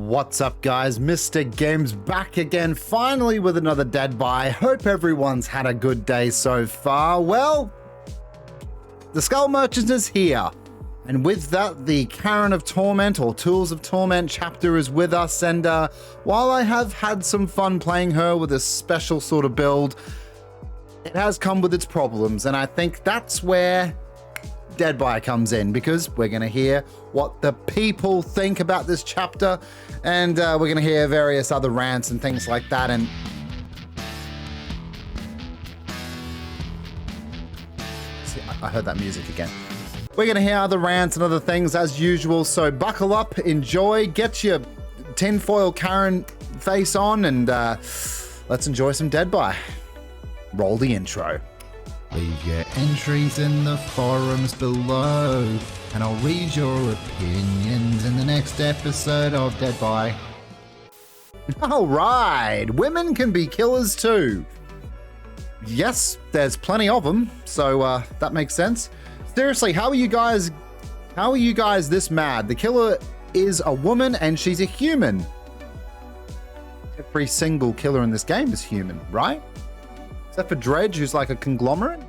What's up, guys? MrGimms back again, finally with another DEADBY. Hope everyone's had a good day so far. Well, the Skull Merchant is here. And with that, the Karen of Torment, or Tools of Torment chapter is with us. And while I have had some fun playing her with a special sort of build, it has come with its problems. And I think that's where DEADBY comes in, because we're going to hear what the people think about this chapter, and we're going to hear various other rants and things like that. And see, I heard that music again. We're going to hear other rants and other things as usual, so buckle up, enjoy, get your tinfoil Karen face on, and let's enjoy some DEADBY. Roll the intro. Leave your entries in the forums below, and I'll read your opinions in the next episode of DEADBY. All right, women can be killers too. Yes, there's plenty of them, so that makes sense. Seriously, how are you guys this mad? The killer is a woman and she's a human. Every single killer in this game is human, right? Except for Dredge, who's like a conglomerate?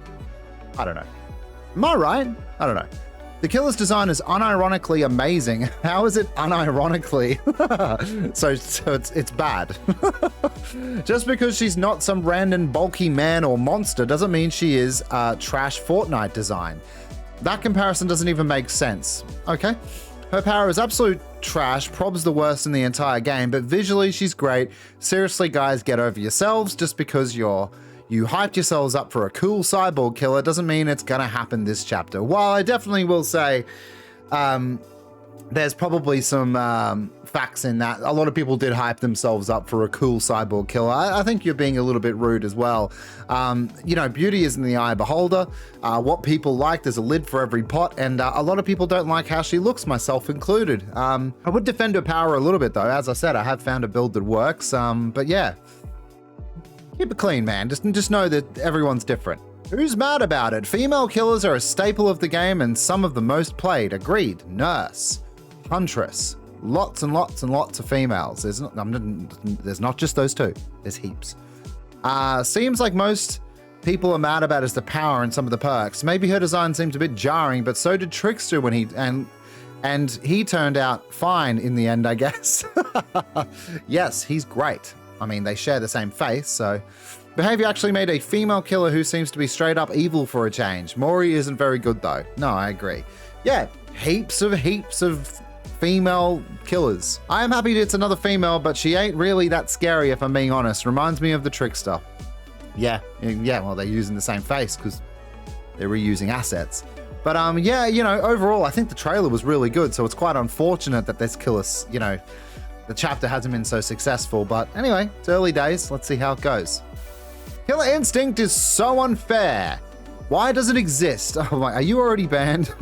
I don't know. Am I right? I don't know. The killer's design is unironically amazing. How is it unironically? so it's bad. Just because she's not some random bulky man or monster doesn't mean she is trash Fortnite design. That comparison doesn't even make sense. Okay. Her power is absolute trash, prob's the worst in the entire game, but visually she's great. Seriously, guys, get over yourselves. Just because you hyped yourselves up for a cool cyborg killer doesn't mean it's gonna happen this chapter. While I definitely will say there's probably some facts in that. A lot of people did hype themselves up for a cool cyborg killer. I think you're being a little bit rude as well. You know, beauty is in the eye of the beholder. What people like, there's a lid for every pot, and a lot of people don't like how she looks, myself included. I would defend her power a little bit though. As I said, I have found a build that works, but yeah. Keep it clean, man. Just know that everyone's different. Who's mad about it? Female killers are a staple of the game and some of the most played. Agreed. Nurse. Huntress. Lots and lots and lots of females. There's not just those two. There's heaps. Seems like most people are mad about is the power and some of the perks. Maybe her design seems a bit jarring, but so did Trickster when and he turned out fine in the end, I guess. Yes, he's great. I mean, they share the same face, so... Behavior actually made a female killer who seems to be straight up evil for a change. Mori isn't very good, though. No, I agree. Yeah, heaps of female killers. I am happy it's another female, but she ain't really that scary, if I'm being honest. Reminds me of the Trickster. Yeah, well, they're using the same face, because they're reusing assets. But, yeah, you know, overall, I think the trailer was really good, so it's quite unfortunate that this killer, you know... The chapter hasn't been so successful, but anyway, it's early days. Let's see how it goes. Killer Instinct is so unfair. Why does it exist? Oh my, are you already banned?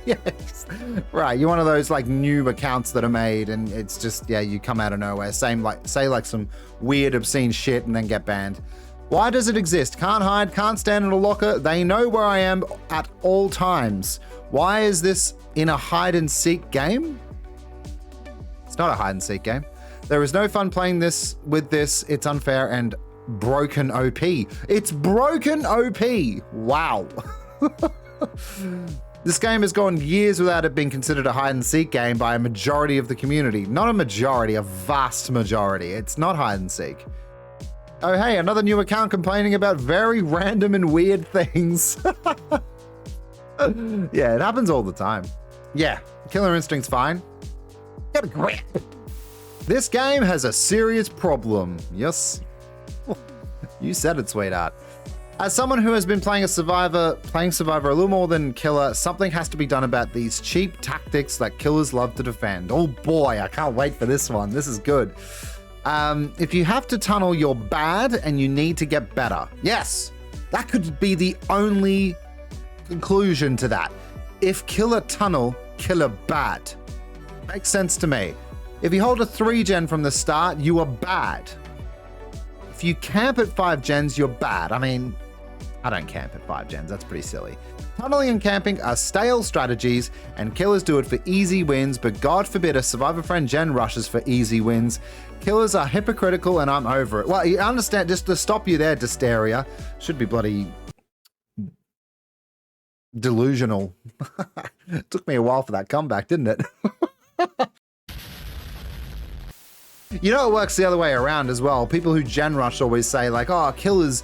Yes. Right, you're one of those like new accounts that are made and it's just, yeah, you come out of nowhere. Say like some weird obscene shit and then get banned. Why does it exist? Can't hide, can't stand in a locker. They know where I am at all times. Why is this in a hide and seek game? It's not a hide and seek game. There is no fun playing this with this. It's unfair and broken OP. It's broken OP. Wow. This game has gone years without it being considered a hide and seek game by a majority of the community. Not a majority, a vast majority. It's not hide and seek. Oh, hey, another new account complaining about very random and weird things. Yeah, it happens all the time. Yeah, Killer Instinct's fine. Get a grip. This game has a serious problem. Yes. You said it, sweetheart. As someone who has been playing Survivor a little more than Killer, something has to be done about these cheap tactics that killers love to defend. Oh boy, I can't wait for this one. This is good. If you have to tunnel, you're bad and you need to get better. Yes, that could be the only conclusion to that. If killer tunnel, killer bad. Makes sense to me. If you hold a 3-gen from the start, you are bad. If you camp at 5 gens, you're bad. I mean, I don't camp at 5 gens, that's pretty silly. Tunneling and camping are stale strategies, and killers do it for easy wins, but God forbid a survivor friend gen rushes for easy wins. Killers are hypocritical, and I'm over it. Well, you understand, just to stop you there, Dysteria, should be bloody delusional. It took me a while for that comeback, didn't it? You know, it works the other way around as well. People who gen rush always say like, oh, killers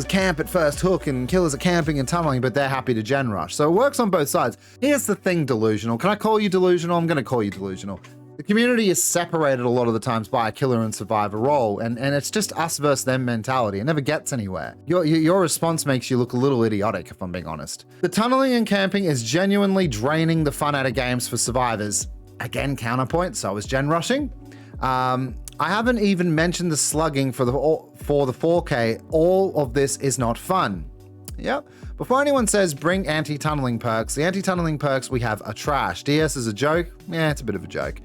camp at first hook and killers are camping and tunneling, but they're happy to gen rush. So it works on both sides. Here's the thing, delusional. Can I call you delusional? I'm going to call you delusional. The community is separated a lot of the times by a killer and survivor role, and it's just us versus them mentality. It never gets anywhere. Your response makes you look a little idiotic, if I'm being honest. The tunneling and camping is genuinely draining the fun out of games for survivors. Again, counterpoint, so is gen rushing. I haven't even mentioned the slugging for the 4K. All of this is not fun. Yep. Before anyone says bring anti-tunneling perks, the anti-tunneling perks we have are trash. DS is a joke. Yeah, it's a bit of a joke.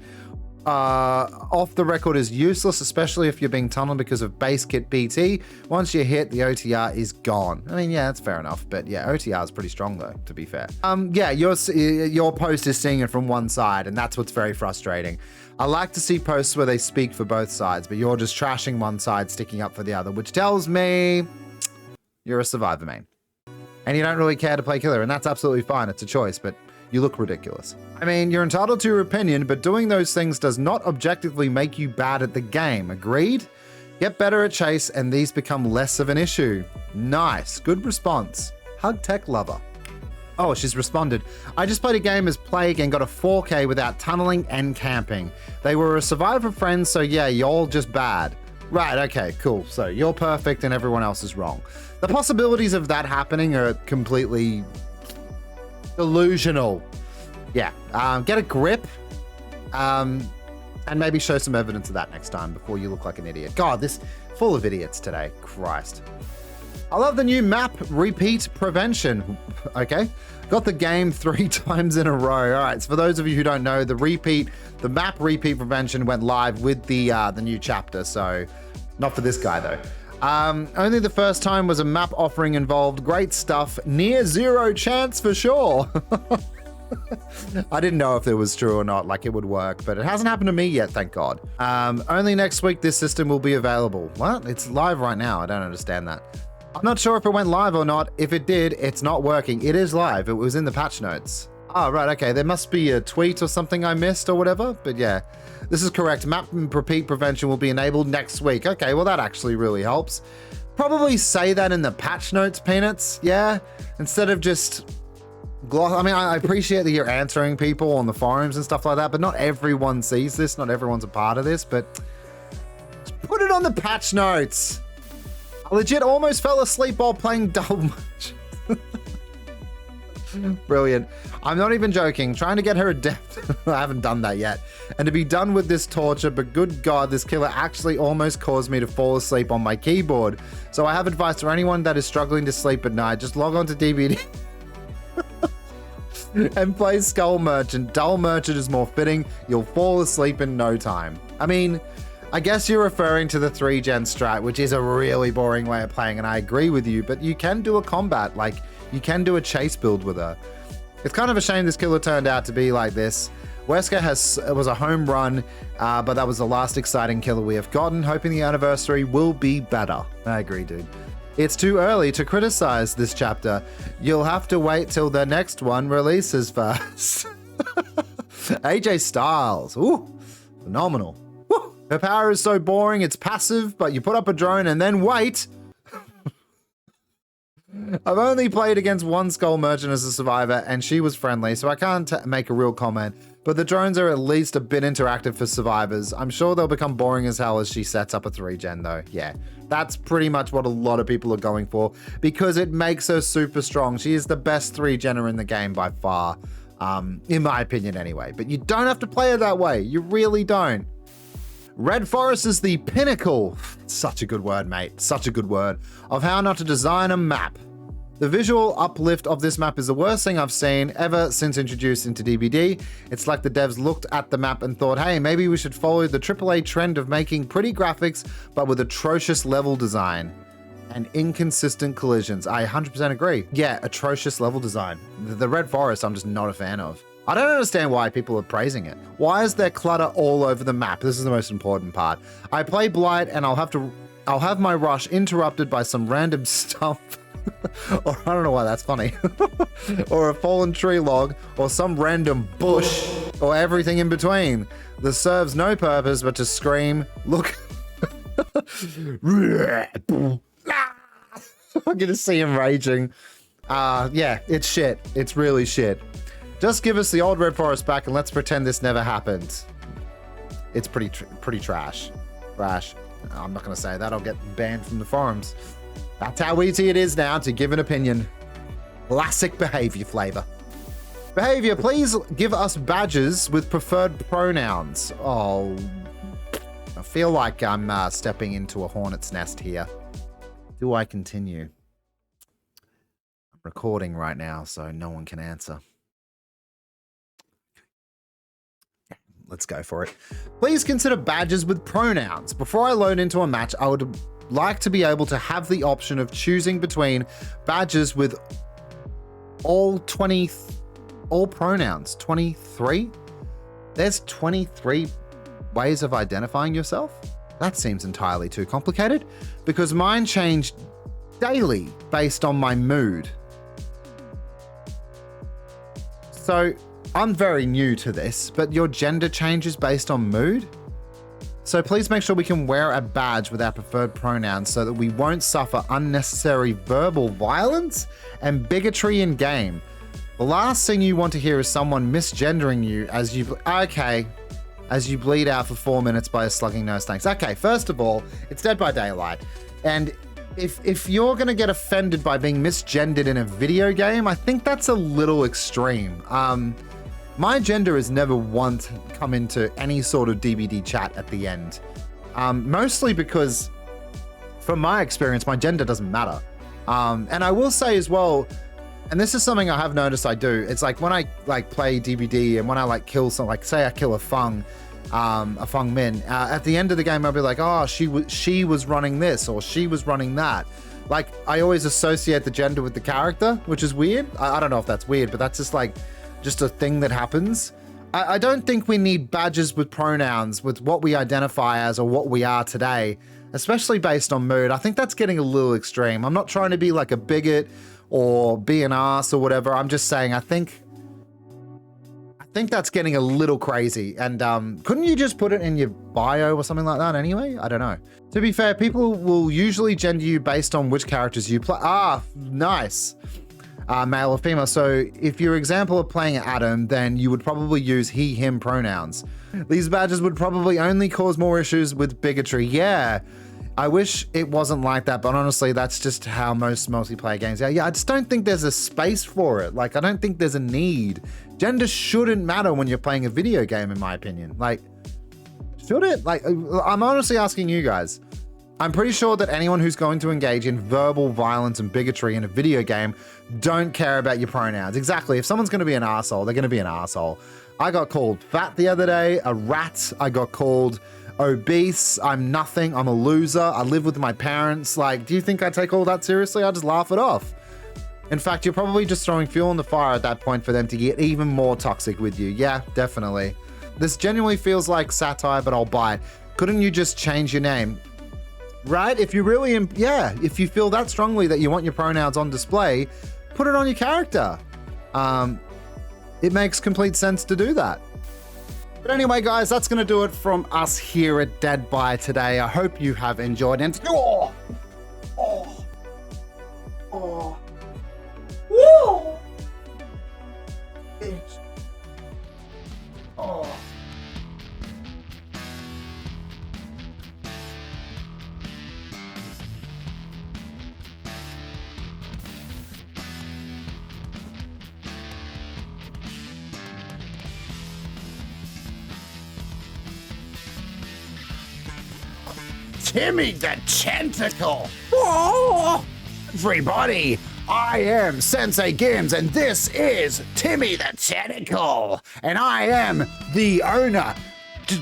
Off the record is useless, especially if you're being tunneled because of base kit BT. Once you hit, the OTR is gone. I mean, yeah, that's fair enough, but yeah, OTR is pretty strong though, to be fair. Yeah, your post is seeing it from one side, and that's what's very frustrating. I like to see posts where they speak for both sides, but you're just trashing one side, sticking up for the other, which tells me you're a survivor main. And you don't really care to play killer, and that's absolutely fine. It's a choice, but you look ridiculous. I mean, you're entitled to your opinion, but doing those things does not objectively make you bad at the game. Agreed? Get better at chase, and these become less of an issue. Nice. Good response. Hug Tech Lover. Oh, she's responded. I just played a game as Plague and got a 4K without tunneling and camping. They were a survivor friend, so yeah, y'all just bad. Right, okay, cool. So you're perfect and everyone else is wrong. The possibilities of that happening are completely delusional. Yeah, get a grip and maybe show some evidence of that next time before you look like an idiot. God, this full of idiots today. Christ. I love the new map repeat prevention. Okay, got the game 3 times in a row. All right, so for those of you who don't know, the map repeat prevention went live with the new chapter. So not for this guy though. Only the first time was a map offering involved. Great stuff. Near zero chance for sure. I didn't know if it was true or not, like it would work, but it hasn't happened to me yet, thank God. Only next week this system will be available. What? It's live right now. I don't understand that. I'm not sure if it went live or not. If it did, it's not working. It is live. It was in the patch notes. Oh, right. Okay. There must be a tweet or something I missed or whatever. But yeah, this is correct. Map repeat prevention will be enabled next week. Okay. Well, that actually really helps. Probably say that in the patch notes, Peanuts. Yeah. Instead of just gloss. I mean, I appreciate that you're answering people on the forums and stuff like that, but not everyone sees this. Not everyone's a part of this, but just put it on the patch notes. I legit almost fell asleep while playing Double Match. Brilliant. I'm not even joking. Trying to get her adept. I haven't done that yet. And to be done with this torture, but good God, this killer actually almost caused me to fall asleep on my keyboard. So I have advice for anyone that is struggling to sleep at night. Just log on to DBD and play Skull Merchant. Dull Merchant is more fitting. You'll fall asleep in no time. I mean, I guess you're referring to the 3-gen strat, which is a really boring way of playing, and I agree with you, but you can do a combat, like, you can do a chase build with her. It's kind of a shame this killer turned out to be like this. Wesker was a home run, but that was the last exciting killer we have gotten, hoping the anniversary will be better. I agree, dude. It's too early to criticize this chapter. You'll have to wait till the next one releases first. AJ Styles, ooh, phenomenal. Her power is so boring, it's passive, but you put up a drone and then wait. I've only played against one Skull Merchant as a survivor, and she was friendly, so I can't make a real comment. But the drones are at least a bit interactive for survivors. I'm sure they'll become boring as hell as she sets up a 3-gen though. Yeah, that's pretty much what a lot of people are going for, because it makes her super strong. She is the best 3-genner in the game by far, in my opinion anyway. But you don't have to play her that way. You really don't. Red Forest is the pinnacle, such a good word, mate, such a good word, of how not to design a map. The visual uplift of this map is the worst thing I've seen ever since introduced into DBD. It's like the devs looked at the map and thought, hey, maybe we should follow the AAA trend of making pretty graphics, but with atrocious level design. and inconsistent collisions. I 100% agree. Yeah, atrocious level design. The Red Forest, I'm just not a fan of. I don't understand why people are praising it. Why is there clutter all over the map? This is the most important part. I play Blight and I'll have my rush interrupted by some random stump. Or I don't know why that's funny. Or a fallen tree log, or some random bush, or everything in between. This serves no purpose but to scream, look. I'm gonna see him raging. Yeah, it's shit. It's really shit. Just give us the old Red Forest back and let's pretend this never happened. It's pretty trash. Trash. I'm not gonna say that. I'll get banned from the forums. That's how easy it is now to give an opinion. Classic behavior flavor. Behavior, please give us badges with preferred pronouns. Oh, I feel like I'm stepping into a hornet's nest here. Do I continue? I'm recording right now, so no one can answer. Let's go for it. Please consider badges with pronouns. Before I load into a match, I would like to be able to have the option of choosing between badges with all pronouns. 23? There's 23 ways of identifying yourself? That seems entirely too complicated because mine changed daily based on my mood. So I'm very new to this, but your gender changes based on mood? So please make sure we can wear a badge with our preferred pronouns so that we won't suffer unnecessary verbal violence and bigotry in game. The last thing you want to hear is someone misgendering you as you bleed out for 4 minutes by a slugging nose. Thanks. Okay, first of all, it's Dead by Daylight. And if you're going to get offended by being misgendered in a video game, I think that's a little extreme. My gender has never once come into any sort of DBD chat at the end. Mostly because, from my experience, my gender doesn't matter. And I will say as well, and this is something I have noticed I do, it's like when I play DBD and when I kill something, like say I kill a Fung Min, at the end of the game I'll be like, oh, she was running this or she was running that. Like, I always associate the gender with the character, which is weird. I don't know if that's weird, but that's just a thing that happens. I don't think we need badges with pronouns with what we identify as or what we are today, especially based on mood. I think that's getting a little extreme. I'm not trying to be like a bigot or be an ass or whatever. I'm just saying I think that's getting a little crazy. And couldn't you just put it in your bio or something like that anyway? I don't know. To be fair, people will usually gender you based on which characters you play. Ah, nice. Male or female. So if your example of playing Adam, then you would probably use he, him pronouns. These badges would probably only cause more issues with bigotry. Yeah, I wish it wasn't like that, but honestly, that's just how most multiplayer games are. Yeah, I just don't think there's a space for it. Like, I don't think there's a need. Gender shouldn't matter when you're playing a video game, in my opinion. Like, should it? Like, I'm honestly asking you guys. I'm pretty sure that anyone who's going to engage in verbal violence and bigotry in a video game don't care about your pronouns. Exactly. If someone's going to be an asshole, they're going to be an asshole. I got called fat the other day, a rat. I got called obese. I'm nothing. I'm a loser. I live with my parents. Like, do you think I take all that seriously? I just laugh it off. In fact, you're probably just throwing fuel on the fire at that point for them to get even more toxic with you. Yeah, definitely. This genuinely feels like satire, but I'll buy it. Couldn't you just change your name? Right? If you really, if you feel that strongly that you want your pronouns on display, put it on your character. It makes complete sense to do that. But anyway, guys, that's going to do it from us here at Dead by today. I hope you have enjoyed it. Woo! Timmy the Tentacle! Oh, everybody, I am Sensei Gimms, and this is Timmy the Tentacle, and I am the owner,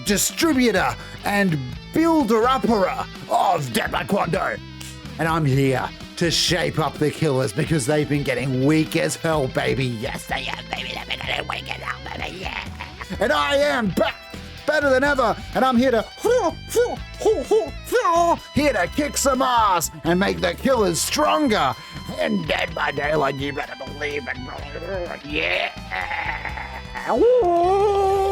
distributor, and builder-upper of Dead by Quando. and I'm here to shape up the killers because they've been getting weak as hell, baby. Yes, they have, baby. They've been getting weak as hell, baby. Yeah. And I am back, better than ever, and I'm here to kick some ass and make the killers stronger. And Dead by Daylight, you better believe it, bro. Yeah. Woo!